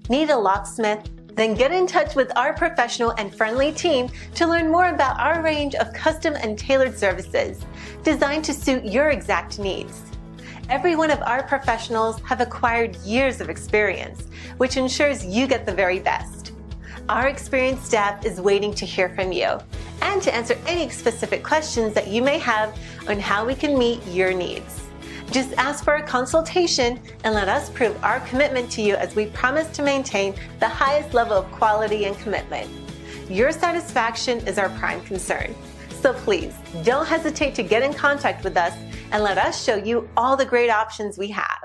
Need a locksmith? Then get in touch with our professional and friendly team to learn more about our range of custom and tailored services designed to suit your exact needs. Every one of our professionals have acquired years of experience, which ensures you get the very best. Our experienced staff is waiting to hear from you and to answer any specific questions that you may have on how we can meet your needs. Just ask for a consultation and let us prove our commitment to you as we promise to maintain the highest level of quality and commitment. Your satisfaction is our prime concern. So please, don't hesitate to get in contact with us and let us show you all the great options we have.